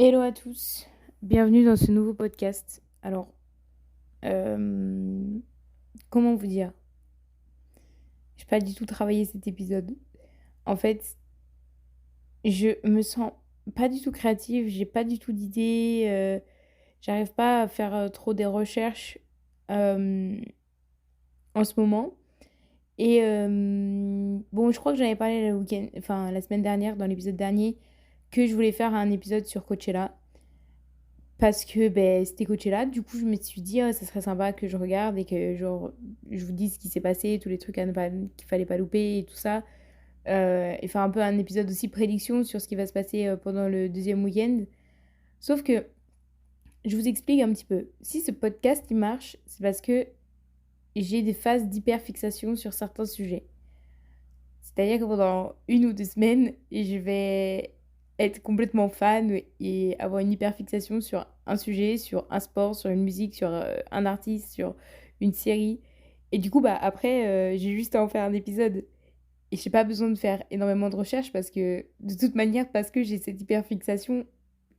Hello à tous, bienvenue dans ce nouveau podcast. Alors, euh, comment vous dire? J'ai pas du tout travaillé cet épisode. En fait, je me sens pas du tout créative, j'ai pas du tout d'idées, j'arrive pas à faire trop des recherches euh, en ce moment. Et bon, je crois que j'en avais parlé le week-end, enfin la semaine dernière, dans l'épisode dernier, que je voulais faire un épisode sur Coachella. Parce que ben, c'était Coachella, du coup je me suis dit ah, ça serait sympa que je regarde et que genre je vous dise ce qui s'est passé, tous les trucs à ne pas, qu'il fallait pas louper et tout ça. Et faire un peu un épisode aussi prédiction sur ce qui va se passer pendant le deuxième week-end. Sauf que je vous explique un petit peu. Si ce podcast il marche, c'est parce que j'ai des phases d'hyperfixation sur certains sujets. C'est-à-dire que pendant une ou deux semaines, je vais être complètement fan et avoir une hyperfixation sur un sujet, sur un sport, sur une musique, sur un artiste, sur une série. Et du coup, bah, après, j'ai juste à en faire un épisode. Et j'ai pas besoin de faire énormément de recherches parce que, de toute manière, parce que j'ai cette hyperfixation,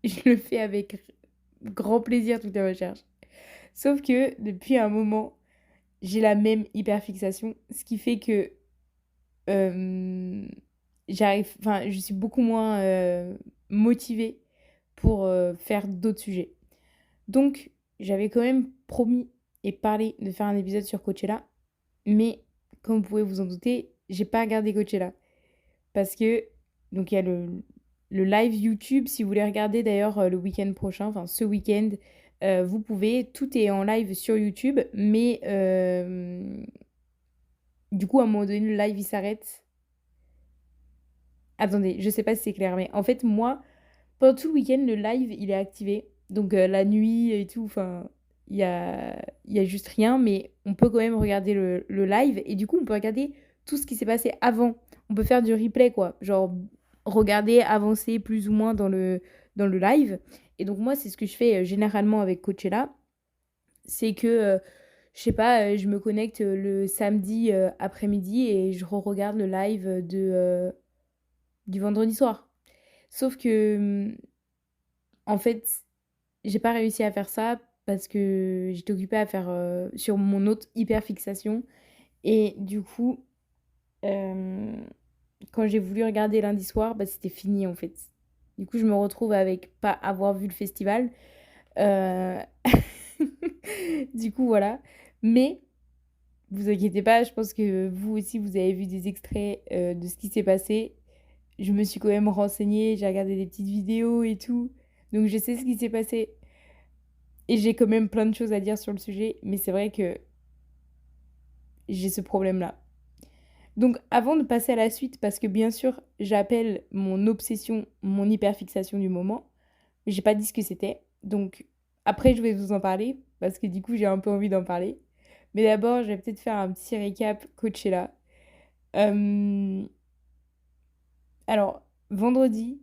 je le fais avec grand plaisir, toutes les recherches. Sauf que depuis un moment, j'ai la même hyperfixation, ce qui fait que euh, enfin, je suis beaucoup moins motivée pour faire d'autres sujets. Donc, j'avais quand même promis et parlé de faire un épisode sur Coachella, mais comme vous pouvez vous en douter, j'ai pas regardé Coachella parce que donc il y a le live YouTube si vous voulez regarder d'ailleurs le week-end prochain, enfin ce week-end, vous pouvez, tout est en live sur YouTube, mais du coup à un moment donné le live il s'arrête. Attendez, je sais pas si c'est clair, mais en fait, moi, pendant tout le week-end, le live, il est activé. Donc la nuit et tout, enfin, il y a juste rien, mais on peut quand même regarder le live. Et du coup, on peut regarder tout ce qui s'est passé avant. On peut faire du replay, quoi. Genre, regarder, avancer plus ou moins dans le live. Et donc, moi, c'est ce que je fais généralement avec Coachella. C'est que, je sais pas, je me connecte le samedi après-midi et je re-regarde le live du vendredi soir. Sauf que, en fait, j'ai pas réussi à faire ça parce que j'étais occupée à faire sur mon autre hyperfixation. Et du coup, euh, quand j'ai voulu regarder lundi soir, bah, c'était fini en fait. Du coup, je me retrouve avec pas avoir vu le festival. Euh, Du coup, voilà. Mais vous inquiétez pas, je pense que vous aussi, vous avez vu des extraits de ce qui s'est passé. Je me suis quand même renseignée, j'ai regardé des petites vidéos et tout. Donc je sais ce qui s'est passé. Et j'ai quand même plein de choses à dire sur le sujet, mais c'est vrai que j'ai ce problème-là. Donc avant de passer à la suite, parce que bien sûr, j'appelle mon obsession, mon hyperfixation du moment, mais j'ai pas dit ce que c'était. Donc après, je vais vous en parler, parce que du coup, j'ai un peu envie d'en parler. Mais d'abord, je vais peut-être faire un petit récap Coachella. Euh, Alors, vendredi,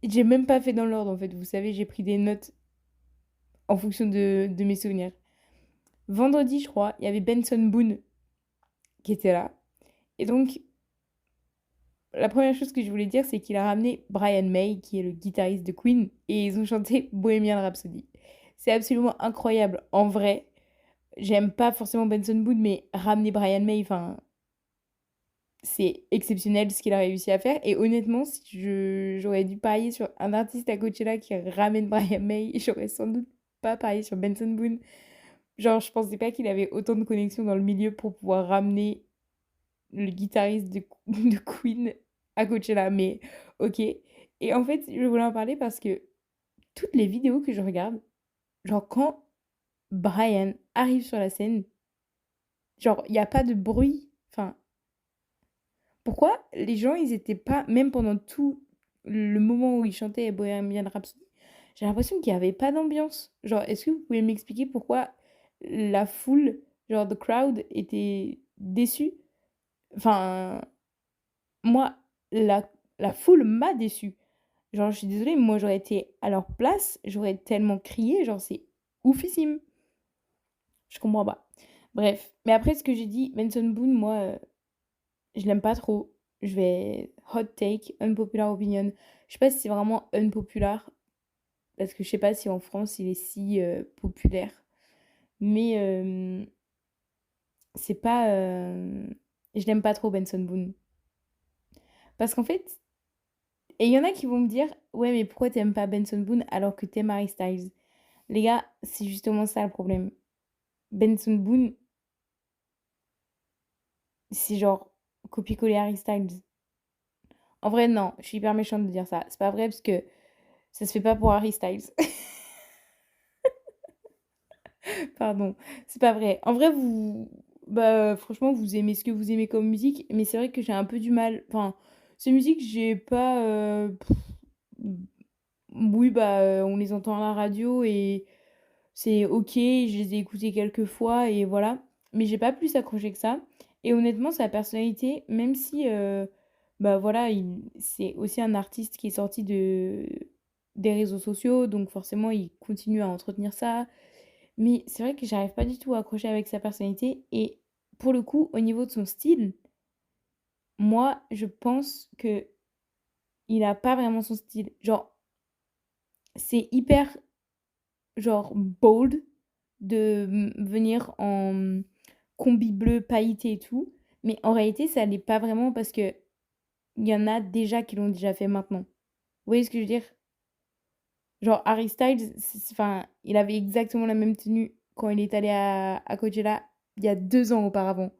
j'ai même pas fait dans l'ordre en fait. Vous savez, j'ai pris des notes en fonction de mes souvenirs. Vendredi, je crois, il y avait Benson Boone qui était là. Et donc, la première chose que je voulais dire, c'est qu'il a ramené Brian May, qui est le guitariste de Queen, et ils ont chanté Bohemian Rhapsody. C'est absolument incroyable. En vrai, j'aime pas forcément Benson Boone, mais ramener Brian May, enfin, c'est exceptionnel ce qu'il a réussi à faire. Et honnêtement, si j'aurais dû parier sur un artiste à Coachella qui ramène Brian May, j'aurais sans doute pas parié sur Benson Boone. Genre, je pensais pas qu'il avait autant de connexions dans le milieu pour pouvoir ramener le guitariste de Queen à Coachella, mais ok. Et en fait, je voulais en parler parce que toutes les vidéos que je regarde, genre quand Brian arrive sur la scène, genre il n'y a pas de bruit. Enfin, pourquoi les gens, ils étaient pas, même pendant tout le moment où il chantait Bohemian Rhapsody, j'ai l'impression qu'il n'y avait pas d'ambiance. Genre, est-ce que vous pouvez m'expliquer pourquoi la foule, genre the crowd, était déçue? Enfin, moi, la foule m'a déçue. Genre, je suis désolée, moi j'aurais été à leur place, j'aurais tellement crié, genre c'est oufissime. Je comprends pas. Bref, mais après ce que j'ai dit, Benson Boone, moi, je l'aime pas trop. Je vais hot take, unpopular opinion. Je sais pas si c'est vraiment unpopular, parce que je sais pas si en France il est si populaire. Mais c'est pas. Je n'aime pas trop Benson Boone. Parce qu'en fait, et il y en a qui vont me dire, ouais, mais pourquoi t'aimes pas Benson Boone alors que t'aimes Harry Styles? Les gars, c'est justement ça le problème. Benson Boone, c'est genre copier-coller Harry Styles. En vrai, non, je suis hyper méchante de dire ça. C'est pas vrai parce que ça se fait pas pour Harry Styles. Pardon, c'est pas vrai. En vrai, bah, franchement, vous aimez ce que vous aimez comme musique, mais c'est vrai que j'ai un peu du mal. Enfin, ces musiques, j'ai pas. Oui, bah, on les entend à la radio et c'est ok, je les ai écoutées quelques fois et voilà. Mais j'ai pas plus accroché que ça. Et honnêtement, sa personnalité, même si, bah voilà, c'est aussi un artiste qui est sorti des réseaux sociaux, donc forcément, il continue à entretenir ça. Mais c'est vrai que j'arrive pas du tout à accrocher avec sa personnalité. Et pour le coup, au niveau de son style, moi, je pense que il a pas vraiment son style. Genre, c'est hyper, genre, bold de venir en combi bleu pailleté et tout. Mais en réalité, ça l'est pas vraiment parce que il y en a déjà qui l'ont déjà fait maintenant. Vous voyez ce que je veux dire? Genre, Harry Styles, enfin, il avait exactement la même tenue quand il est allé à Coachella il y a 2 ans auparavant,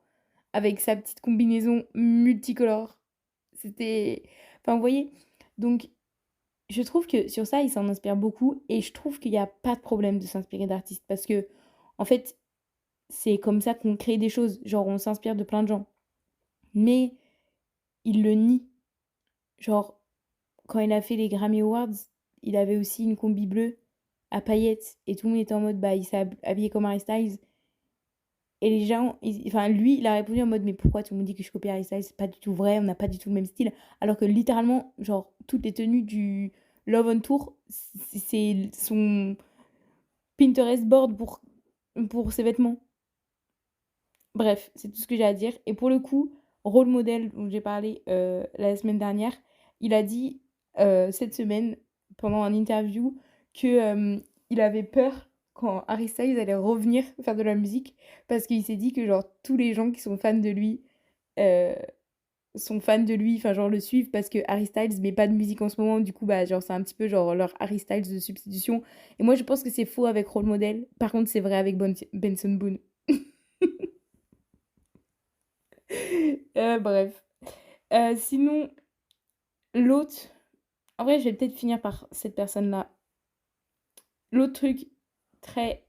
avec sa petite combinaison multicolore. C'était. Enfin, vous voyez? Donc, je trouve que sur ça, il s'en inspire beaucoup et je trouve qu'il n'y a pas de problème de s'inspirer d'artistes parce que, en fait, c'est comme ça qu'on crée des choses. Genre, on s'inspire de plein de gens. Mais il le nie. Genre, quand il a fait les Grammy Awards, il avait aussi une combi bleue à paillettes et tout le monde était en mode, bah, il s'est habillé comme Harry Styles. Et les gens, enfin, lui, il a répondu en mode, mais pourquoi tout le monde dit que je copie Harry Styles? C'est pas du tout vrai, on n'a pas du tout le même style. Alors que littéralement, genre, toutes les tenues du Love on Tour, c'est son Pinterest board pour ses vêtements. Bref, c'est tout ce que j'ai à dire. Et pour le coup, rôle modèle dont j'ai parlé la semaine dernière, il a dit cette semaine, pendant un interview, que il avait peur quand Harry Styles allait revenir faire de la musique, parce qu'il s'est dit que genre tous les gens qui euh, sont fans de lui, enfin genre le suivent parce que Harry Styles met pas de musique en ce moment, du coup bah genre c'est un petit peu genre leur Harry Styles de substitution. Et moi je pense que c'est faux avec rôle modèle. Par contre c'est vrai avec Benson Boone. Bref. Sinon, l'autre, en vrai, je vais peut-être finir par cette personne-là. L'autre truc très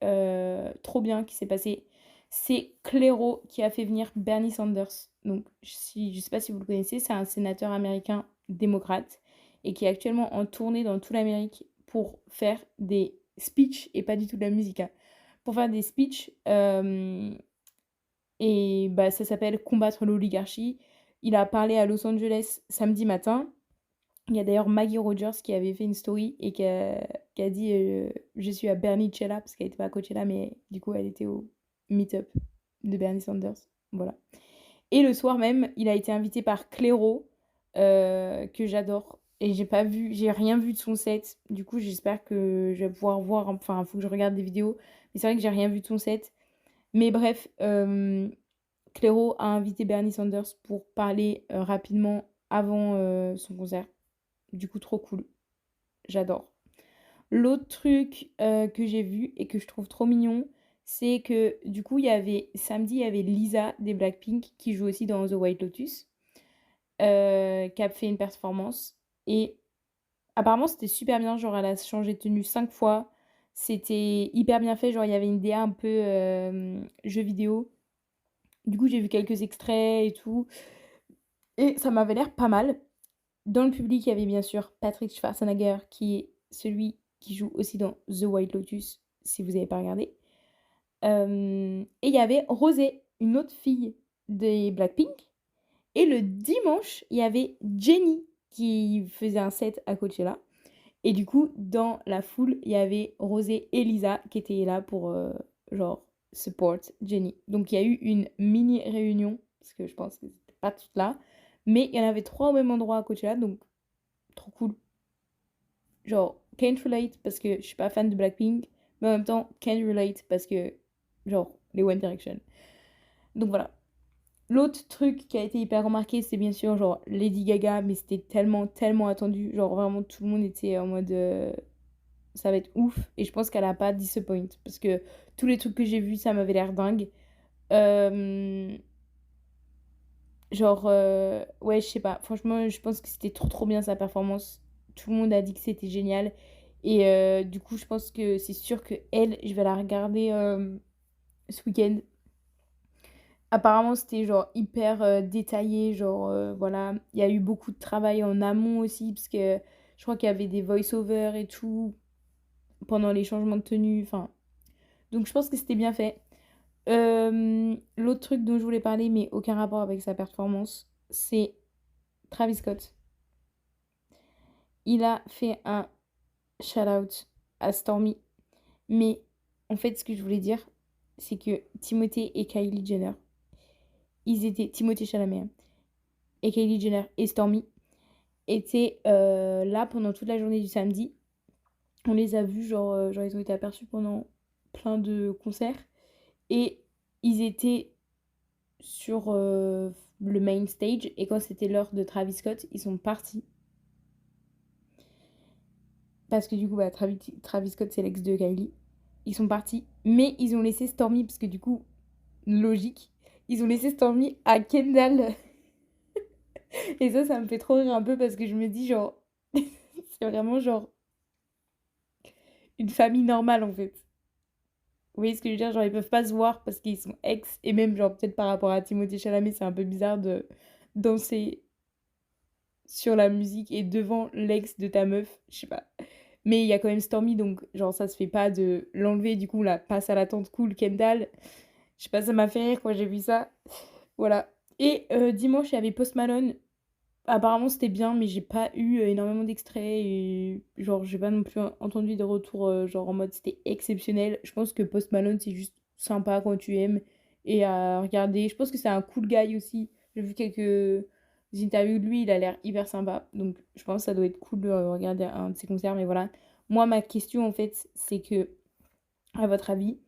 trop bien qui s'est passé, c'est Clairo qui a fait venir Bernie Sanders. Donc, si, je sais pas si vous le connaissez, c'est un sénateur américain démocrate et qui est actuellement en tournée dans toute l'Amérique pour faire des speeches et pas du tout de la musique, hein, pour faire des speeches et bah, ça s'appelle Combattre l'oligarchie. Il a parlé à Los Angeles samedi matin. Il y a d'ailleurs Maggie Rogers qui avait fait une story et qui a dit je suis à Bernicella, parce qu'elle n'était pas à Coachella, mais du coup elle était au meet-up de Bernie Sanders. Voilà. Et le soir même, il a été invité par Clairo, que j'adore. Et j'ai rien vu de son set. Du coup, j'espère que je vais pouvoir voir. Enfin, il faut que je regarde des vidéos. Mais c'est vrai que j'ai rien vu de son set. Mais bref, Clairo a invité Bernie Sanders pour parler rapidement avant son concert. Du coup, trop cool. J'adore. L'autre truc que j'ai vu et que je trouve trop mignon, c'est que du coup, samedi, il y avait Lisa des Blackpink qui joue aussi dans The White Lotus, qui a fait une performance. Et apparemment, c'était super bien. Genre, elle a changé de tenue 5 fois. C'était hyper bien fait. Genre, il y avait une DA un peu jeu vidéo. Du coup, j'ai vu quelques extraits et tout. Et ça m'avait l'air pas mal. Dans le public, il y avait bien sûr Patrick Schwarzenegger, qui est celui qui joue aussi dans The White Lotus, si vous n'avez pas regardé. Et il y avait Rosé, une autre fille des Blackpink. Et le dimanche, il y avait Jennie qui faisait un set à Coachella. Et du coup, dans la foule, il y avait Rosé et Lisa qui étaient là pour, genre, support Jennie. Donc il y a eu une mini réunion, parce que je pense que c'était pas toutes là. Mais il y en avait 3 au même endroit à Coachella, donc trop cool. Genre, can't relate parce que je suis pas fan de Blackpink, mais en même temps, can relate parce que, genre, les One Direction. Donc voilà. L'autre truc qui a été hyper remarqué, c'est bien sûr, genre, Lady Gaga, mais c'était tellement, tellement attendu. Genre, vraiment, tout le monde était en mode, ça va être ouf. Et je pense qu'elle a pas disappoint parce que tous les trucs que j'ai vus, ça m'avait l'air dingue. Euh, Genre, ouais, je sais pas. Franchement, je pense que c'était trop, trop bien sa performance. Tout le monde a dit que c'était génial. Et du coup, je pense que c'est sûr que elle, je vais la regarder ce week-end. Apparemment, c'était genre hyper détaillé. Genre, voilà. Il y a eu beaucoup de travail en amont aussi, parce que je crois qu'il y avait des voice-over et tout pendant les changements de tenue. Enfin, donc je pense que c'était bien fait. L'autre truc dont je voulais parler, mais aucun rapport avec sa performance, c'est Travis Scott. Il a fait un shout-out à Stormy. Mais en fait, ce que je voulais dire, c'est que Timothée et Kylie Jenner, ils étaient, Timothée Chalamet, hein, et Kylie Jenner et Stormy, étaient là pendant toute la journée du samedi. On les a vus, genre ils ont été aperçus pendant plein de concerts. Et ils étaient sur le main stage. Et quand c'était l'heure de Travis Scott, ils sont partis. Parce que du coup, bah, Travis Scott, c'est l'ex de Kylie. Ils sont partis. Mais ils ont laissé Stormy, parce que du coup, logique, ils ont laissé Stormy à Kendall. Et ça me fait trop rire un peu parce que je me dis, genre, c'est vraiment genre une famille normale en fait. Vous voyez ce que je veux dire? Genre, ils peuvent pas se voir parce qu'ils sont ex. Et même, genre, peut-être par rapport à Timothée Chalamet, c'est un peu bizarre de danser sur la musique et devant l'ex de ta meuf. Je sais pas. Mais il y a quand même Stormy, donc, genre, ça se fait pas de l'enlever. Du coup, là, passe à la tante cool, Kendall. Je sais pas, ça m'a fait rire quand j'ai vu ça. Voilà. Et dimanche, il y avait Post Malone. Apparemment, c'était bien, mais j'ai pas eu énormément d'extraits et genre, j'ai pas non plus entendu des retours genre en mode c'était exceptionnel. Je pense que Post Malone, c'est juste sympa quand tu aimes et à regarder. Je pense que c'est un cool guy aussi. J'ai vu quelques interviews de lui, il a l'air hyper sympa. Donc, je pense que ça doit être cool de regarder un de ses concerts, mais voilà. Moi, ma question en fait, c'est que, à votre avis,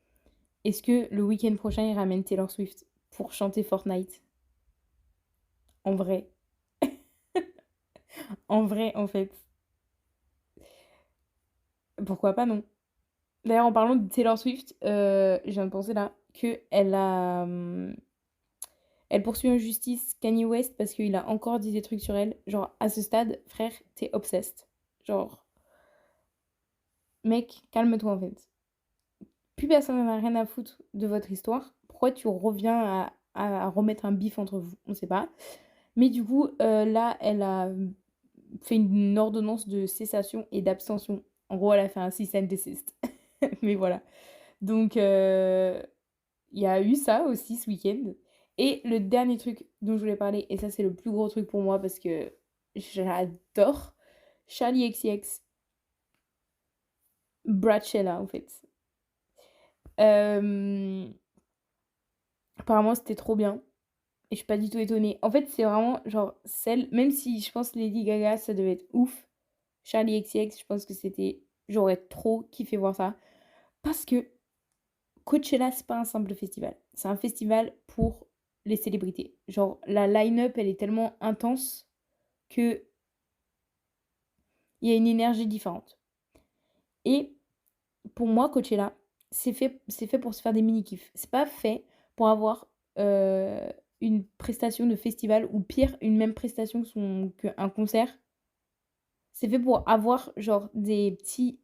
est-ce que le week-end prochain, il ramène Taylor Swift pour chanter Fortnite? En vrai. En vrai, en fait. Pourquoi pas, non? D'ailleurs, en parlant de Taylor Swift, je viens de penser là que elle poursuit en justice Kanye West parce qu'il a encore dit des trucs sur elle. Genre, à ce stade, frère, t'es obsessed. Genre, mec, calme-toi en fait. Plus personne n'en a rien à foutre de votre histoire. Pourquoi tu reviens à remettre un bif entre vous? On sait pas. Mais du coup, là, elle a fait une ordonnance de cessation et d'abstention. En gros, elle a fait un cease and desist. Mais voilà. Donc, il y a eu ça aussi ce week-end. Et le dernier truc dont je voulais parler, et ça c'est le plus gros truc pour moi parce que j'adore, Charlie XCX, Brachella en fait. Euh, Apparemment c'était trop bien. Et je suis pas du tout étonnée. En fait c'est vraiment genre celle, même si je pense Lady Gaga ça devait être ouf, Charlie XCX je pense que c'était, j'aurais trop kiffé voir ça. Parce que Coachella, c'est pas un simple festival. C'est un festival pour les célébrités. Genre, la line-up, elle est tellement intense que il y a une énergie différente. Et pour moi, Coachella, c'est fait pour se faire des mini-kifs. C'est pas fait pour avoir une prestation de festival ou pire, une même prestation qu'un concert. C'est fait pour avoir genre des petits...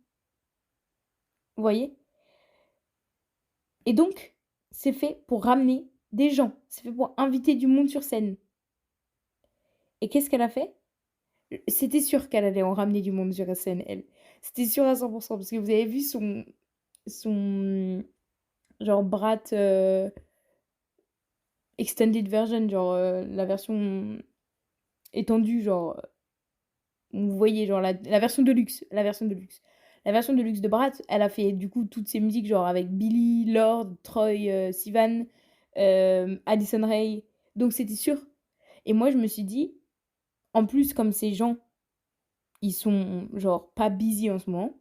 Vous voyez? Et donc, c'est fait pour ramener des gens. C'est fait pour inviter du monde sur scène. Et qu'est-ce qu'elle a fait? C'était sûr qu'elle allait en ramener du monde sur la scène, elle. C'était sûr à 100%, parce que vous avez vu son genre Brat extended version, genre la version étendue, genre vous voyez, genre la version de luxe, la version de luxe. La version de luxe de Brat, elle a fait du coup toutes ses musiques, genre avec Billy, Lord, Troy, Sivan, Addison Rae. Donc c'était sûr. Et moi je me suis dit, en plus comme ces gens, ils sont genre pas busy en ce moment.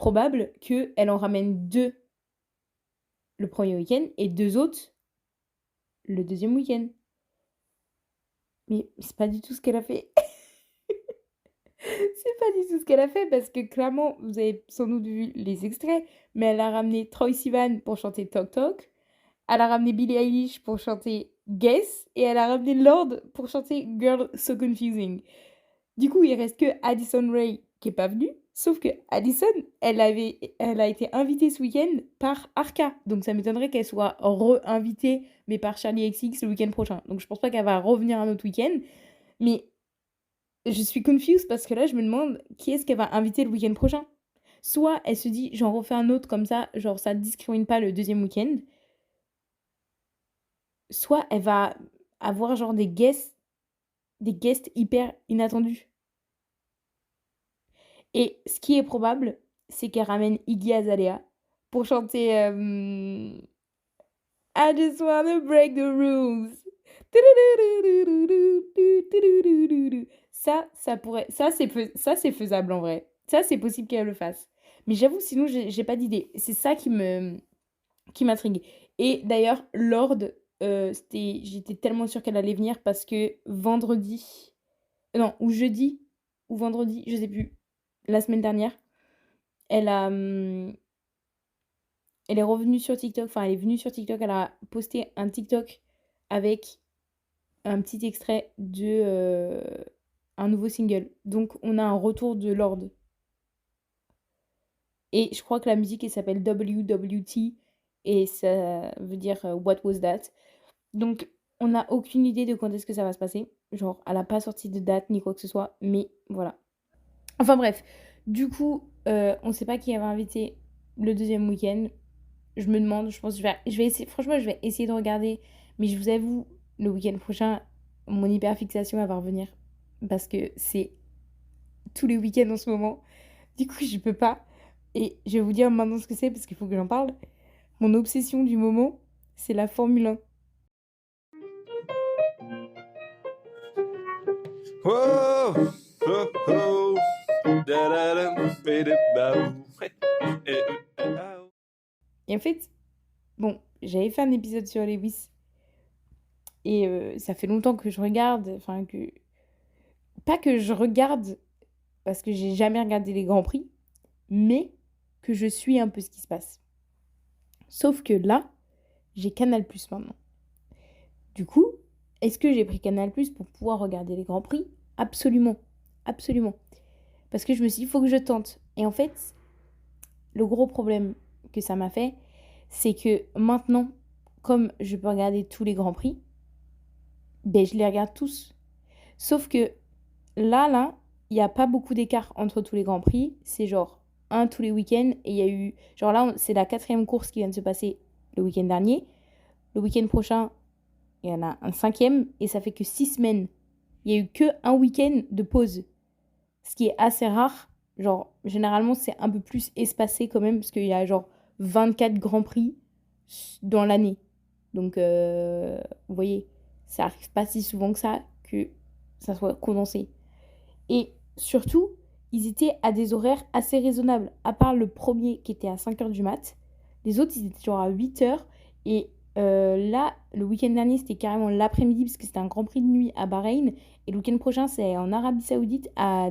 probable qu'elle en ramène 2 le premier week-end et 2 autres le deuxième week-end. Mais c'est pas du tout ce qu'elle a fait. C'est pas du tout ce qu'elle a fait parce que clairement, vous avez sans doute vu les extraits, mais elle a ramené Troye Sivan pour chanter Talk Talk. Elle a ramené Billie Eilish pour chanter Guess et elle a ramené Lorde pour chanter Girl So Confusing. Du coup, il reste que Addison Rae qui est pas venue, sauf que Addison, elle a été invitée ce week-end par Arca. Donc ça m'étonnerait qu'elle soit re-invitée, mais par Charlie XX le week-end prochain. Donc je pense pas qu'elle va revenir un autre week-end. Mais je suis confuse parce que là, je me demande qui est-ce qu'elle va inviter le week-end prochain. Soit elle se dit, j'en refais un autre comme ça, genre ça discrimine pas le deuxième week-end. Soit elle va avoir genre des guests hyper inattendus. Et ce qui est probable, c'est qu'elle ramène Iggy Azalea pour chanter I just wanna break the rules. Ça c'est faisable en vrai. Ça c'est possible qu'elle le fasse. Mais j'avoue, sinon j'ai pas d'idée. C'est ça qui m'intrigue. Et d'ailleurs, Lorde, j'étais tellement sûre qu'elle allait venir parce que vendredi, non, ou jeudi, ou vendredi, je sais plus, la semaine dernière, elle a, elle est revenue sur TikTok, enfin elle est venue sur TikTok, elle a posté un TikTok avec un petit extrait de un nouveau single. Donc on a un retour de Lorde. Et je crois que la musique elle s'appelle WWT et ça veut dire What Was That. Donc on n'a aucune idée de quand est-ce que ça va se passer. Genre elle n'a pas sorti de date ni quoi que ce soit, mais voilà. Enfin bref, du coup on sait pas qui va inviter le deuxième week-end. Je me demande, je pense que je vais essayer, franchement je vais essayer de regarder, mais je vous avoue, le week-end prochain, mon hyperfixation elle va revenir parce que c'est tous les week-ends en ce moment. Du coup, je peux pas. Et je vais vous dire maintenant ce que c'est parce qu'il faut que j'en parle. Mon obsession du moment, c'est la Formule 1. Whoa, oh, oh, da-da-dum, bidi-bam. Et en fait, bon, j'avais fait un épisode sur Lewis. Et ça fait longtemps que je regarde. Enfin, que. Pas que je regarde parce que j'ai jamais regardé les Grands Prix, mais que je suis un peu ce qui se passe. Sauf que là, j'ai Canal Plus maintenant. Du coup, est-ce que j'ai pris Canal Plus pour pouvoir regarder les Grands Prix? Absolument. Absolument. Parce que je me suis dit, il faut que je tente. Et en fait, le gros problème que ça m'a fait, c'est que maintenant, comme je peux regarder tous les Grands Prix, ben je les regarde tous. Sauf que là, il n'y a pas beaucoup d'écart entre tous les Grands Prix. C'est genre un tous les week-ends. Et il y a eu... Genre là, c'est la 4e course qui vient de se passer le week-end dernier. Le week-end prochain, il y en a un 5e. Et ça fait que 6 semaines. Il n'y a eu que un week-end de pause. Ce qui est assez rare. Genre, généralement, c'est un peu plus espacé quand même. Parce qu'il y a genre 24 Grands Prix dans l'année. Donc, vous voyez, ça arrive pas si souvent que ça soit condensé. Et surtout, ils étaient à des horaires assez raisonnables. À part le premier qui était à 5h du mat. Les autres, ils étaient genre à 8h. Et là, le week-end dernier, c'était carrément l'après-midi parce que c'était un Grand Prix de nuit à Bahreïn. Et le week-end prochain, c'est en Arabie Saoudite à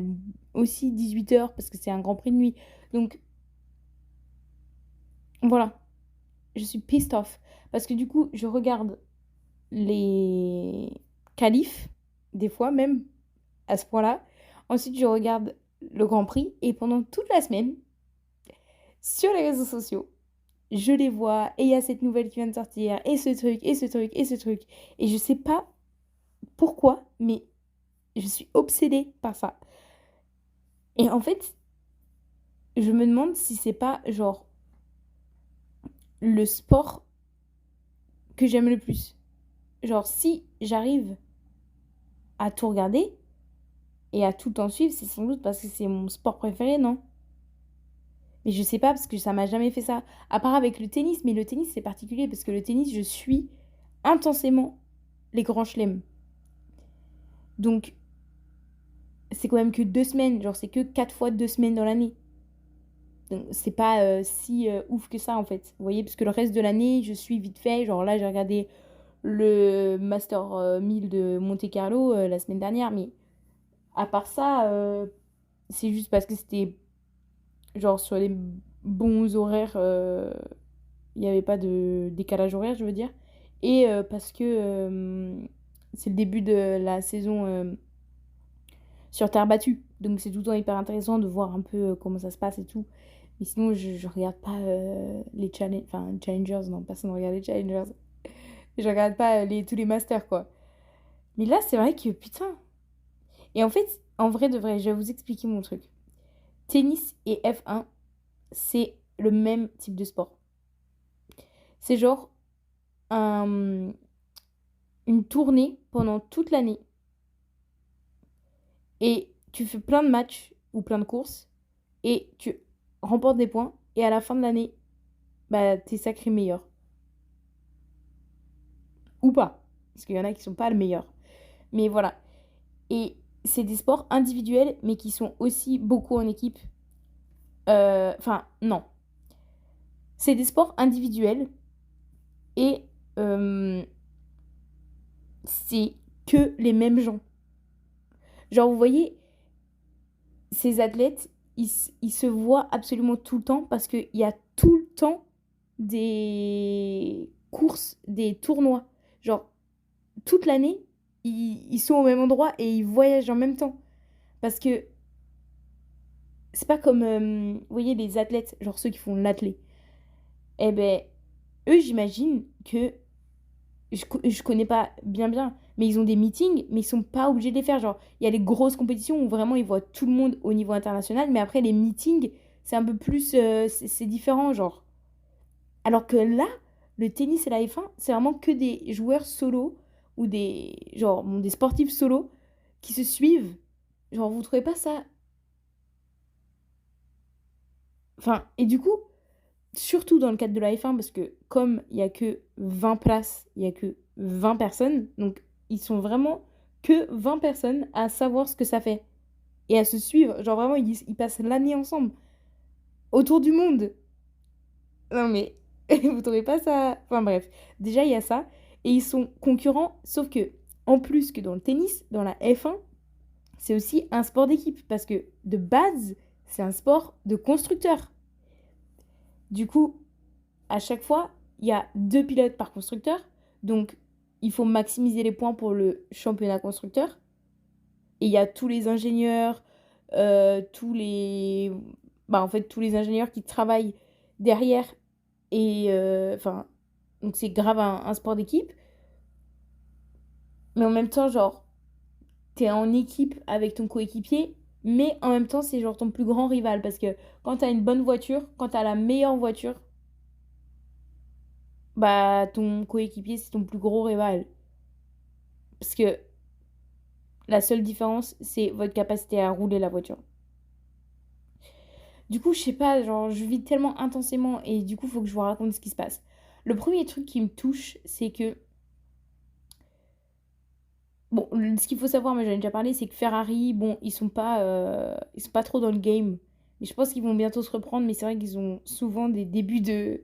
aussi 18h parce que c'est un Grand Prix de nuit. Donc, voilà. Je suis pissed off. Parce que du coup, je regarde les qualifs, des fois même, à ce point-là. Ensuite, je regarde le Grand Prix. Et pendant toute la semaine, sur les réseaux sociaux, je les vois. Et il y a cette nouvelle qui vient de sortir. Et ce truc, et ce truc, et ce truc. Et je sais pas pourquoi, mais je suis obsédée par ça. Et en fait, je me demande si c'est pas genre le sport que j'aime le plus. Genre, si j'arrive à tout regarder et à tout en suivre, c'est sans doute parce que c'est mon sport préféré, non? Mais je sais pas parce que ça m'a jamais fait ça. À part avec le tennis, mais le tennis c'est particulier parce que le tennis, je suis intensément les grands chelems. Donc, c'est quand même que 2 semaines. Genre, c'est que 4 fois 2 semaines dans l'année. Donc, c'est pas si ouf que ça, en fait. Vous voyez, parce que le reste de l'année, je suis vite fait. Genre là, j'ai regardé le Master 1000 de Monte-Carlo la semaine dernière. Mais à part ça, c'est juste parce que c'était genre sur les bons horaires. Il n'y avait pas de décalage horaire, je veux dire. Et parce que c'est le début de la saison sur terre battue. Donc c'est tout le temps hyper intéressant de voir un peu comment ça se passe et tout. Mais sinon, je regarde pas les challengers, non, personne ne regarde les challengers. Je regarde pas tous les masters, quoi. Mais là, c'est vrai que, putain. Et en fait, en vrai de vrai, je vais vous expliquer mon truc. Tennis et F1, c'est le même type de sport. C'est genre un- une tournée pendant toute l'année. Et tu fais plein de matchs ou plein de courses. Et tu remportes des points. Et à la fin de l'année, bah, t'es sacré meilleur. Ou pas. Parce qu'il y en a qui sont pas le meilleur. Mais voilà. Et c'est des sports individuels, mais qui sont aussi beaucoup en équipe. Enfin, non. C'est des sports individuels et c'est que les mêmes gens. Genre, vous voyez, ces athlètes, ils se voient absolument tout le temps parce qu'il y a tout le temps des courses, des tournois. Genre, toute l'année, ils sont au même endroit et ils voyagent en même temps. Parce que c'est pas comme, vous voyez, les athlètes, genre ceux qui font l'athlé. Eh ben, eux, j'imagine que je connais pas bien, mais ils ont des meetings, mais ils sont pas obligés de les faire. Genre, il y a les grosses compétitions où vraiment ils voient tout le monde au niveau international, mais après les meetings, c'est un peu plus, c'est différent, genre. Alors que là, le tennis et la F1, c'est vraiment que des joueurs solo ou des, genre, bon, des sportifs solo qui se suivent. Genre, vous trouvez pas ça? Enfin, et du coup, surtout dans le cadre de la F1, parce que comme il y a que 20 places, il y a que 20 personnes, donc ils sont vraiment que 20 personnes à savoir ce que ça fait et à se suivre. Genre vraiment, ils passent l'année ensemble, autour du monde. Non mais, vous trouvez pas ça? Enfin bref, déjà il y a ça, et ils sont concurrents, sauf que, en plus que dans le tennis, dans la F1, c'est aussi un sport d'équipe, parce que de base, c'est un sport de constructeur. Du coup, à chaque fois, il y a 2 pilotes par constructeur. Donc, il faut maximiser les points pour le championnat constructeur. Et il y a tous les ingénieurs, tous les... Bah, en fait, tous les ingénieurs qui travaillent derrière. Et, enfin, donc c'est grave un sport d'équipe. Mais en même temps, genre, t'es en équipe avec ton coéquipier. Mais en même temps, c'est genre ton plus grand rival. Parce que quand t'as une bonne voiture, quand t'as la meilleure voiture, bah, ton coéquipier, c'est ton plus gros rival. Parce que la seule différence, c'est votre capacité à rouler la voiture. Du coup, je sais pas, genre, je vis tellement intensément et du coup, il faut que je vous raconte ce qui se passe. Le premier truc qui me touche, c'est que, bon, ce qu'il faut savoir, mais j'en ai déjà parlé, c'est que Ferrari, bon, ils sont pas trop dans le game. Mais je pense qu'ils vont bientôt se reprendre, mais c'est vrai qu'ils ont souvent des débuts de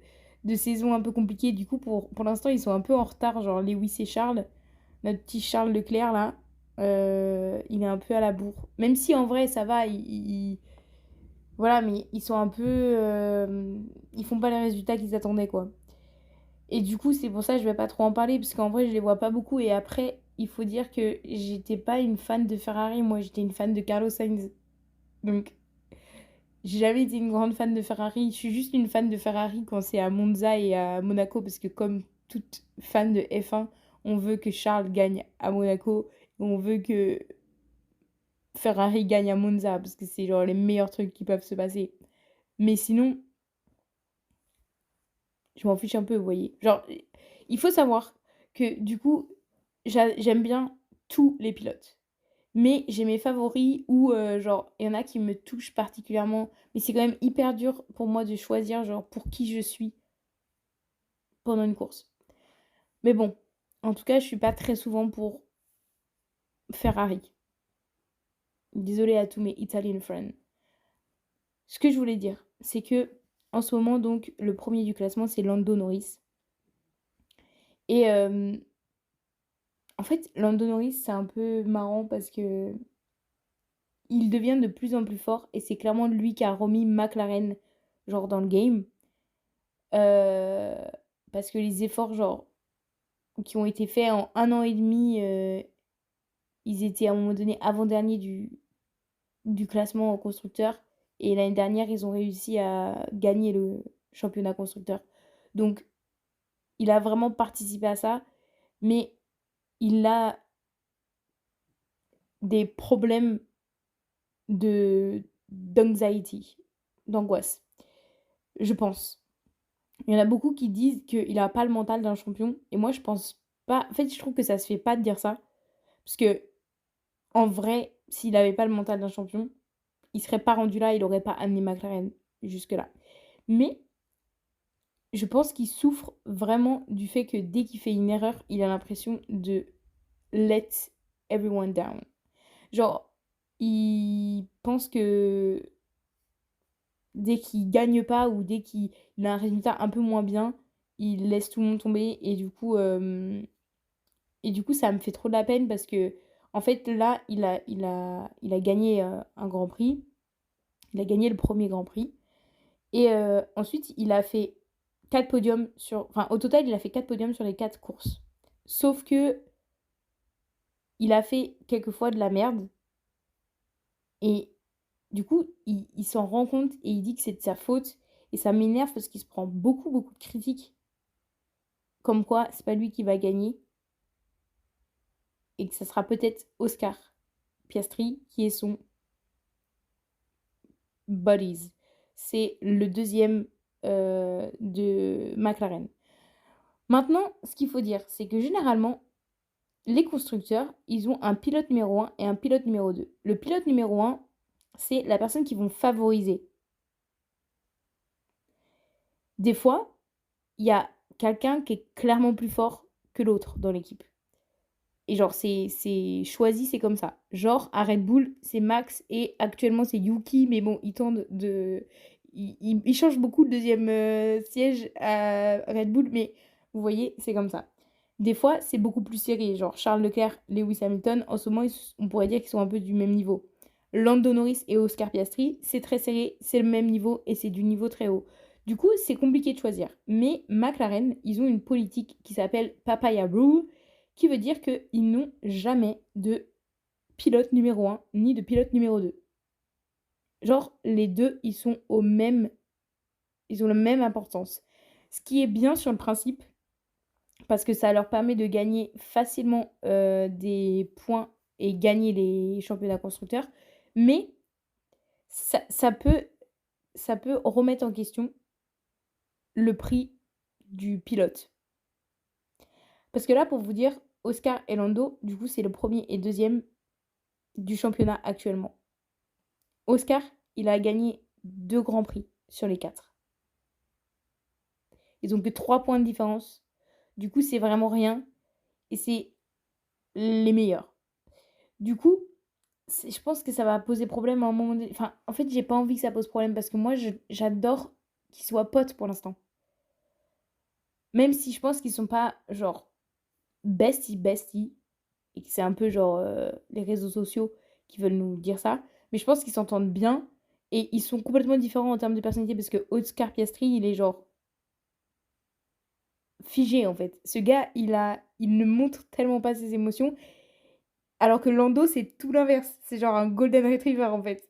saison un peu compliqués. Du coup, pour l'instant, ils sont un peu en retard, genre Lewis et Charles. Notre petit Charles Leclerc, là, il est un peu à la bourre. Même si, en vrai, ça va, voilà, mais ils sont un peu... ils font pas les résultats qu'ils attendaient, quoi. Et du coup, c'est pour ça que je vais pas trop en parler, parce qu'en vrai, je les vois pas beaucoup. Et après, il faut dire que j'étais pas une fan de Ferrari, moi, j'étais une fan de Carlos Sainz. Donc, j'ai jamais été une grande fan de Ferrari. Je suis juste une fan de Ferrari quand c'est à Monza et à Monaco, parce que comme toute fan de F1, on veut que Charles gagne à Monaco, et on veut que Ferrari gagne à Monza, parce que c'est genre les meilleurs trucs qui peuvent se passer. Mais sinon, je m'en fiche un peu, vous voyez. Genre, il faut savoir que du coup, j'aime bien tous les pilotes. Mais j'ai mes favoris où, genre, il y en a qui me touchent particulièrement. Mais c'est quand même hyper dur pour moi de choisir, genre, pour qui je suis pendant une course. Mais bon, en tout cas, je suis pas très souvent pour Ferrari. Désolée à tous mes Italian friends. Ce que je voulais dire, c'est que en ce moment, donc, le premier du classement, c'est Lando Norris. Et en fait, Lando Norris, c'est un peu marrant parce que il devient de plus en plus fort et c'est clairement lui qui a remis McLaren, genre, dans le game. Euh, Parce que les efforts, genre, qui ont été faits en 1 an et demi, ils étaient à un moment donné avant-dernier du classement constructeur. Et l'année dernière, ils ont réussi à gagner le championnat constructeur. Donc, il a vraiment participé à ça, mais il a des problèmes de d'anxiety, d'angoisse, je pense. Il y en a beaucoup qui disent qu'il n'a pas le mental d'un champion, et moi, je pense pas. En fait, je trouve que ça se fait pas de dire ça, parce que en vrai, s'il n'avait pas le mental d'un champion, il serait pas rendu là, il aurait pas amené McLaren jusque-là. Mais je pense qu'il souffre vraiment du fait que dès qu'il fait une erreur, il a l'impression de let everyone down. Genre, il pense que dès qu'il gagne pas ou dès qu'il a un résultat un peu moins bien, il laisse tout le monde tomber et du coup ça me fait trop de la peine parce que en fait là il a gagné un Grand Prix, il a gagné le premier Grand Prix et ensuite il a fait 4 podiums enfin au total il a fait 4 podiums sur les 4 courses. Sauf que il a fait quelquefois de la merde et du coup, il s'en rend compte et il dit que c'est de sa faute. Et ça m'énerve parce qu'il se prend beaucoup, beaucoup de critiques. Comme quoi, c'est pas lui qui va gagner. Et que ça sera peut-être Oscar Piastri qui est son buddies. C'est le deuxième de McLaren. Maintenant, ce qu'il faut dire, c'est que généralement, les constructeurs, ils ont un pilote numéro 1 et un pilote numéro 2. Le pilote numéro 1, c'est la personne qu'ils vont favoriser. Des fois, il y a quelqu'un qui est clairement plus fort que l'autre dans l'équipe. Et genre, c'est choisi, c'est comme ça. Genre, à Red Bull, c'est Max et actuellement, c'est Yuki. Mais bon, ils tentent de... Ils changent beaucoup le deuxième siège à Red Bull. Mais vous voyez, c'est comme ça. Des fois, c'est beaucoup plus serré. Genre, Charles Leclerc, Lewis Hamilton, en ce moment, on pourrait dire qu'ils sont un peu du même niveau. Lando Norris et Oscar Piastri, c'est très serré, c'est le même niveau et c'est du niveau très haut. Du coup, c'est compliqué de choisir. Mais McLaren, ils ont une politique qui s'appelle Papaya Rule, qui veut dire qu'ils n'ont jamais de pilote numéro 1 ni de pilote numéro 2. Genre, les deux, ils ont la même importance. Ce qui est bien sur le principe, parce que ça leur permet de gagner facilement des points et gagner les championnats constructeurs, mais ça peut remettre en question le prix du pilote. Parce que là, pour vous dire, Oscar et Lando, du coup, c'est le premier et deuxième du championnat actuellement. Oscar, il a gagné 2 grands prix sur les 4. Ils ont que 3 points de différence. Du coup, c'est vraiment rien. Et c'est les meilleurs. Du coup, je pense que ça va poser problème à un moment donné. Enfin, en fait, j'ai pas envie que ça pose problème parce que moi, j'adore qu'ils soient potes pour l'instant. Même si je pense qu'ils sont pas, genre, bestie, et que c'est un peu, genre, les réseaux sociaux qui veulent nous dire ça. Mais je pense qu'ils s'entendent bien et ils sont complètement différents en termes de personnalité parce que Oscar Piastri, il est, genre, figé, en fait. Ce gars, il ne montre tellement pas ses émotions, alors que Lando, c'est tout l'inverse. C'est genre un golden retriever, en fait.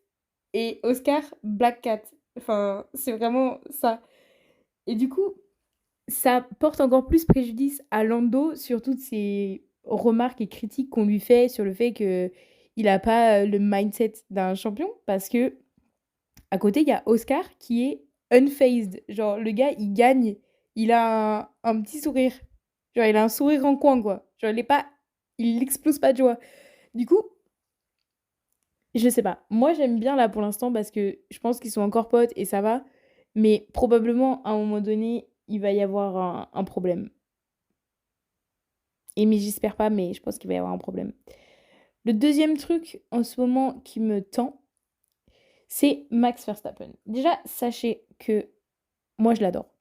Et Oscar, Black Cat. Enfin, c'est vraiment ça. Et du coup, ça porte encore plus préjudice à Lando sur toutes ces remarques et critiques qu'on lui fait sur le fait que il n'a pas le mindset d'un champion parce que à côté il y a Oscar qui est unfazed, genre le gars il gagne, il a un petit sourire, genre il a un sourire en coin quoi, genre il explose pas de joie. Du coup je sais pas, moi j'aime bien là pour l'instant parce que je pense qu'ils sont encore potes et ça va, mais probablement à un moment donné il va y avoir un problème. Et mais j'espère pas, mais je pense qu'il va y avoir un problème. Le deuxième truc en ce moment qui me tend, c'est Max Verstappen. Déjà, sachez que moi, je l'adore.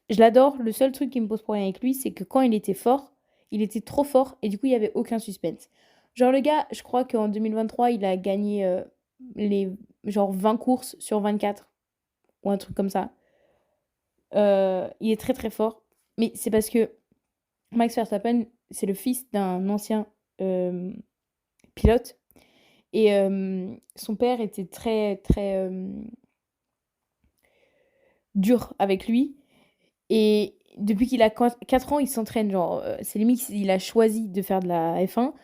Je l'adore. Le seul truc qui me pose problème avec lui, c'est que quand il était fort, il était trop fort et du coup, il n'y avait aucun suspense. Genre, le gars, je crois qu'en 2023, il a gagné les genre 20 courses sur 24 ou un truc comme ça. Il est très très fort. Mais c'est parce que Max Verstappen, c'est le fils d'un ancien euh, pilote. Et son père était très très dur avec lui. Et depuis qu'il a 4 ans, il s'entraîne. Genre, c'est limite, il a choisi de faire de la F1.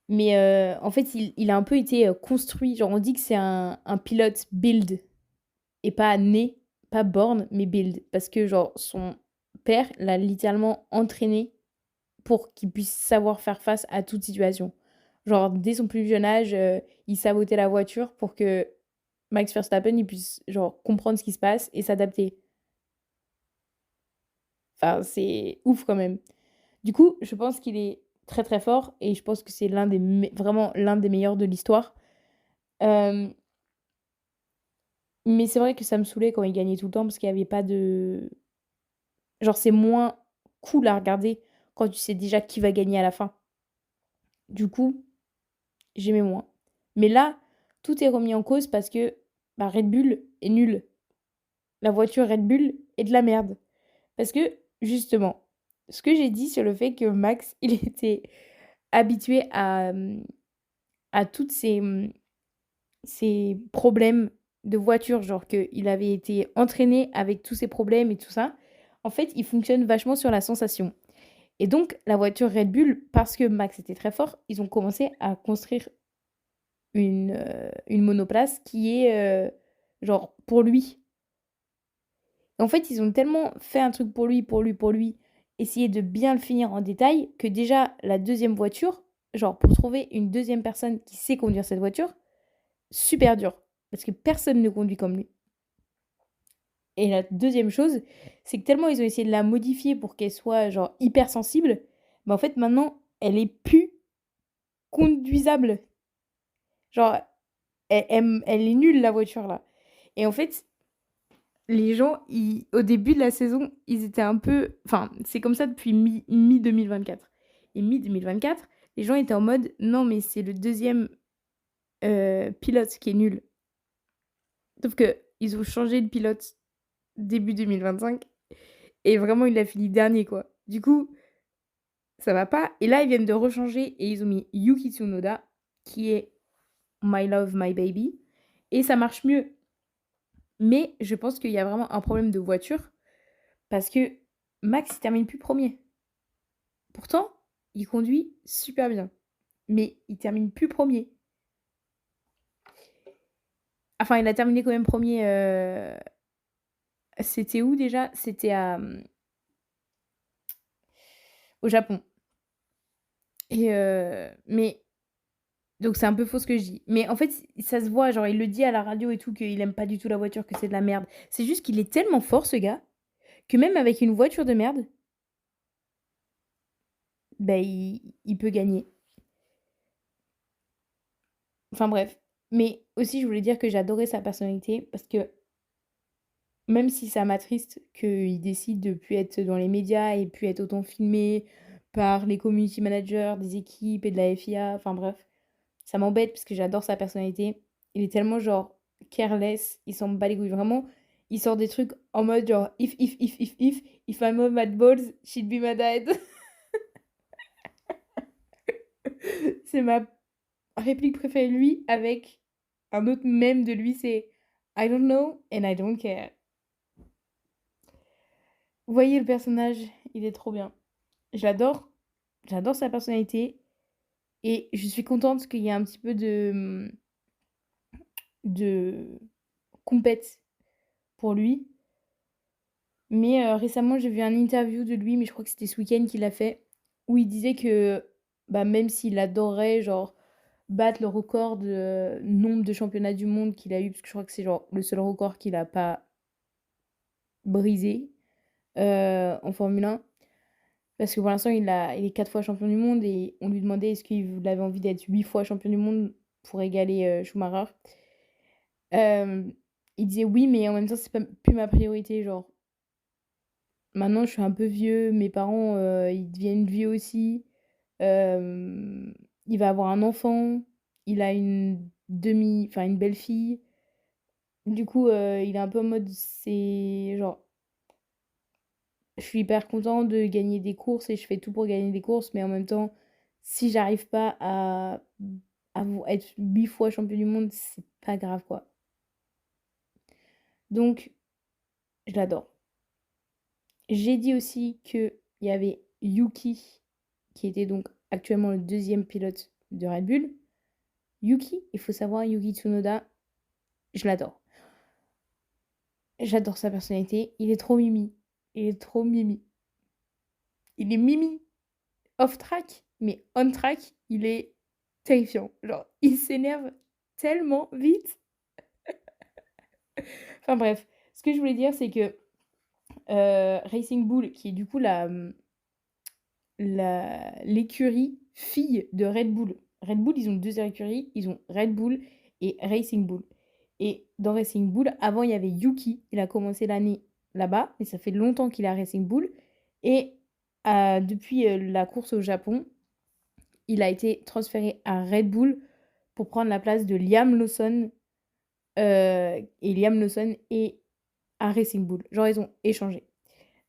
Mais en fait, il a un peu été construit. Genre, on dit que c'est un pilote build et pas né, pas born, mais build. Parce que, genre, son père l'a littéralement entraîné pour qu'il puisse savoir faire face à toute situation. Genre, dès son plus jeune âge, il sabotait la voiture pour que Max Verstappen il puisse genre comprendre ce qui se passe et s'adapter. Enfin, c'est ouf quand même. Du coup, je pense qu'il est très très fort et je pense que c'est vraiment l'un des meilleurs de l'histoire. Euh, mais c'est vrai que ça me saoulait quand il gagnait tout le temps parce qu'il n'y avait pas de... Genre, c'est moins cool à regarder quand tu sais déjà qui va gagner à la fin. Du coup, j'aimais moins. Mais là, tout est remis en cause parce que bah, Red Bull est nul. La voiture Red Bull est de la merde. Parce que, justement, ce que j'ai dit sur le fait que Max, il était habitué à toutes ces problèmes de voiture, genre qu'il avait été entraîné avec tous ces problèmes et tout ça, en fait, il fonctionne vachement sur la sensation. Et donc, la voiture Red Bull, parce que Max était très fort, ils ont commencé à construire une monoplace qui est, genre, pour lui. En fait, ils ont tellement fait un truc pour lui, essayer de bien le finir en détail, que déjà, la deuxième voiture, genre, pour trouver une deuxième personne qui sait conduire cette voiture, super dur. Parce que personne ne conduit comme lui. Et la deuxième chose, c'est que tellement ils ont essayé de la modifier pour qu'elle soit, genre, hyper sensible, bah en fait, maintenant, elle est plus conduisable. Genre, elle est nulle, la voiture, là. Et en fait, les gens, au début de la saison, ils étaient un peu... Enfin, c'est comme ça depuis mi-2024. Et mi-2024, les gens étaient en mode, non, mais c'est le deuxième pilote qui est nul. Sauf que ils ont changé de pilote début 2025. Et vraiment, il a fini dernier, quoi. Du coup, ça va pas. Et là, ils viennent de rechanger et ils ont mis Yuki Tsunoda, qui est My Love, My Baby. Et ça marche mieux. Mais je pense qu'il y a vraiment un problème de voiture parce que Max il termine plus premier. Pourtant, il conduit super bien. Mais il termine plus premier. Enfin, il a terminé quand même premier. C'était où déjà? C'était au Japon. Et mais donc c'est un peu faux ce que je dis. Mais en fait, ça se voit, genre il le dit à la radio et tout qu'il aime pas du tout la voiture, que c'est de la merde. C'est juste qu'il est tellement fort ce gars que même avec une voiture de merde, bah il peut gagner. Enfin bref. Mais aussi, je voulais dire que j'adorais sa personnalité parce que même si ça m'attriste qu'il décide de plus être dans les médias et plus être autant filmé par les community managers des équipes et de la FIA, enfin bref, ça m'embête parce que j'adore sa personnalité. Il est tellement genre careless, il s'en bat les couilles vraiment. Il sort des trucs en mode genre if my mom had balls, she'd be my dad. C'est ma réplique préférée de lui avec un autre mème de lui, c'est I don't know and I don't care. Vous voyez le personnage, il est trop bien. J'adore, j'adore sa personnalité et je suis contente qu'il y ait un petit peu de compète pour lui. Mais récemment, j'ai vu un interview de lui, mais je crois que c'était ce week-end qu'il a fait, où il disait que bah, même s'il adorait genre battre le record de nombre de championnats du monde qu'il a eu, parce que je crois que c'est genre le seul record qu'il a pas brisé en Formule 1, parce que pour l'instant il est 4 fois champion du monde et on lui demandait est-ce qu'il avait envie d'être 8 fois champion du monde pour égaler Schumacher. Euh, il disait oui, mais en même temps, c'est pas plus ma priorité. Genre, maintenant, je suis un peu vieux, mes parents, ils deviennent vieux aussi. Euh, il va avoir un enfant, il a enfin une belle-fille. Du coup, il est un peu en mode, c'est genre, je suis hyper content de gagner des courses et je fais tout pour gagner des courses, mais en même temps, si j'arrive pas à être 8 fois champion du monde, c'est pas grave, quoi. Donc, je l'adore. J'ai dit aussi qu'il y avait Yuki, qui était donc actuellement le deuxième pilote de Red Bull. Yuki, il faut savoir, Yuki Tsunoda, je l'adore. J'adore sa personnalité. Il est trop mimi. Il est trop mimi. Il est mimi off track, mais on track, il est terrifiant. Genre, il s'énerve tellement vite. Enfin bref, ce que je voulais dire, c'est que Racing Bull, qui est du coup l'écurie fille de Red Bull. Red Bull, ils ont deux écuries, ils ont Red Bull et Racing Bull. Et dans Racing Bull, avant, il y avait Yuki. Il a commencé l'année là-bas, mais ça fait longtemps qu'il est à Racing Bull. Et depuis la course au Japon, il a été transféré à Red Bull pour prendre la place de Liam Lawson. Et Liam Lawson est à Racing Bull. Genre, ils ont échangé.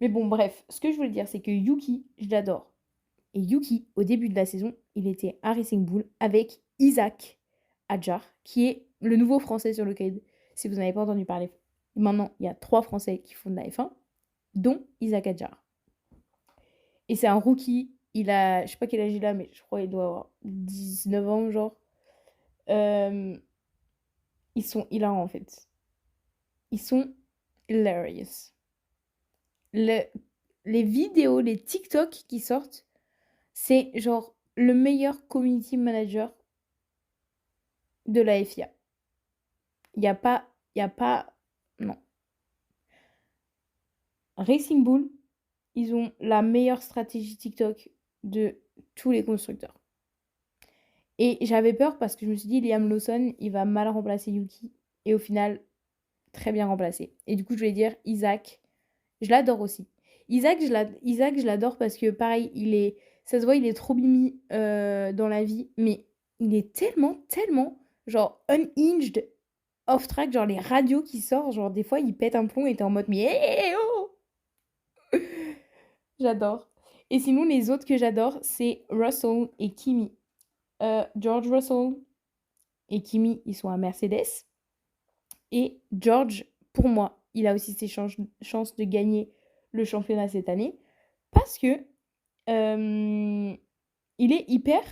Mais bon, bref, ce que je voulais dire, c'est que Yuki, je l'adore. Et Yuki, au début de la saison, il était à Racing Bull avec Isaac Adjar, qui est le nouveau français sur le grid, si vous n'avez pas entendu parler. Maintenant, il y a 3 Français qui font de la F1, dont Isaac Adjar. Et c'est un rookie, je sais pas quel âge il a, mais je crois qu'il doit avoir 19 ans, genre. Euh, Ils sont hilarants, en fait. Ils sont hilarious. Le- les vidéos, les TikTok qui sortent, c'est genre le meilleur community manager de la FIA. Il y a pas, non. Racing Bull, ils ont la meilleure stratégie TikTok de tous les constructeurs. Et j'avais peur parce que je me suis dit, Liam Lawson, il va mal remplacer Yuki. Et au final, très bien remplacé. Et du coup, je voulais dire, Isaac, je l'adore aussi. Isaac, je l'adore parce que pareil, ça se voit, il est trop mimi dans la vie, mais il est tellement, tellement, genre, unhinged, off-track, genre les radios qui sortent, genre des fois, il pète un plomb et t'es en mode, mais hé, oh! J'adore. Et sinon, les autres que j'adore, c'est Russell et Kimi. George Russell et Kimi, ils sont à Mercedes. Et George, pour moi, il a aussi ses chances de gagner le championnat cette année parce que il est hyper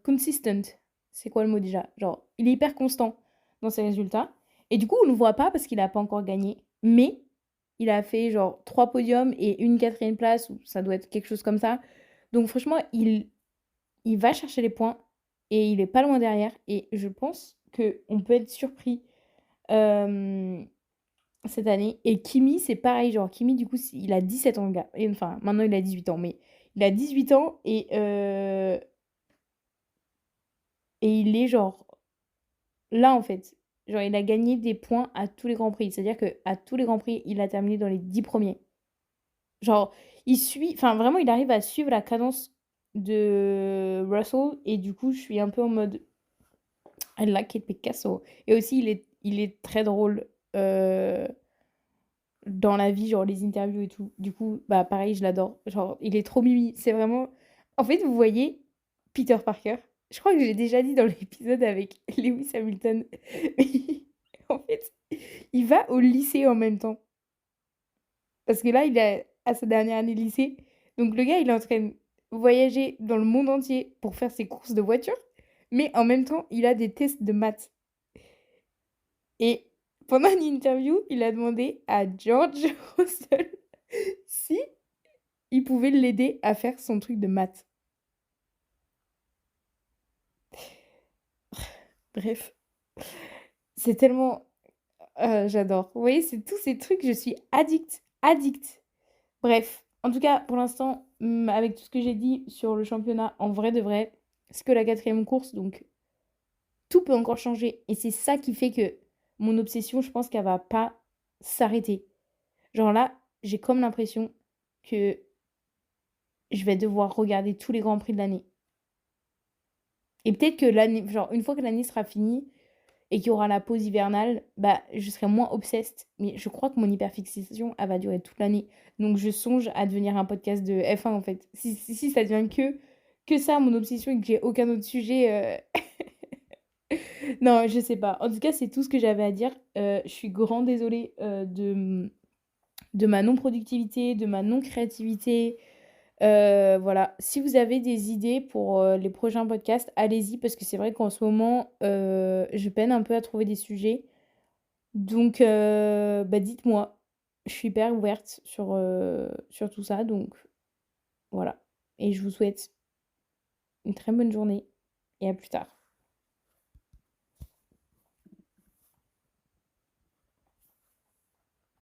consistent. C'est quoi le mot déjà? Genre, il est hyper constant dans ses résultats. Et du coup, on ne le voit pas parce qu'il n'a pas encore gagné. Mais il a fait genre 3 podiums et une quatrième place, ou ça doit être quelque chose comme ça. Donc franchement, il va chercher les points et il est pas loin derrière. Et je pense qu'on peut être surpris euh, cette année. Et Kimi, c'est pareil. Genre, Kimi, du coup, il a 17 ans, le gars. Et, enfin, maintenant, il a 18 ans. Mais il a 18 ans et il est genre là, en fait. Genre, il a gagné des points à tous les Grands Prix. C'est-à-dire qu'à tous les Grands Prix, il a terminé dans les 10 premiers. Genre, il suit... Enfin, vraiment, il arrive à suivre la cadence de Russell. Et du coup, je suis un peu en mode... I like it, Picasso. Et aussi, il est très drôle dans la vie, genre les interviews et tout. Du coup, bah pareil, je l'adore. Genre, il est trop mimi. C'est vraiment... En fait, vous voyez, Peter Parker, je crois que j'ai déjà dit dans l'épisode avec Lewis Hamilton. En fait, il va au lycée en même temps. Parce que là, il est à sa dernière année de lycée. Donc le gars, il est en train de voyager dans le monde entier pour faire ses courses de voiture. Mais en même temps, il a des tests de maths. Et pendant une interview, il a demandé à George Russell si il pouvait l'aider à faire son truc de maths. Bref, c'est tellement... j'adore. Vous voyez, c'est tous ces trucs, je suis addict. Addict. Bref, en tout cas, pour l'instant, avec tout ce que j'ai dit sur le championnat, en vrai de vrai, c'est que la quatrième course, donc tout peut encore changer. Et c'est ça qui fait que mon obsession, je pense qu'elle va pas s'arrêter. Genre là, j'ai comme l'impression que je vais devoir regarder tous les grands prix de l'année. Et peut-être que l'année, genre une fois que l'année sera finie et qu'il y aura la pause hivernale, bah je serai moins obsesse. Mais je crois que mon hyperfixation, elle va durer toute l'année. Donc je songe à devenir un podcast de F1 en fait. Si ça devient que ça, mon obsession, et que j'ai aucun autre sujet. Non, je sais pas. En tout cas, c'est tout ce que j'avais à dire. Je suis grand désolée de ma non-productivité, de ma non-créativité. Voilà. Si vous avez des idées pour les prochains podcasts, allez-y, parce que c'est vrai qu'en ce moment, je peine un peu à trouver des sujets. Donc, bah, dites-moi. Je suis hyper ouverte sur tout ça. Donc, voilà. Et je vous souhaite une très bonne journée et à plus tard.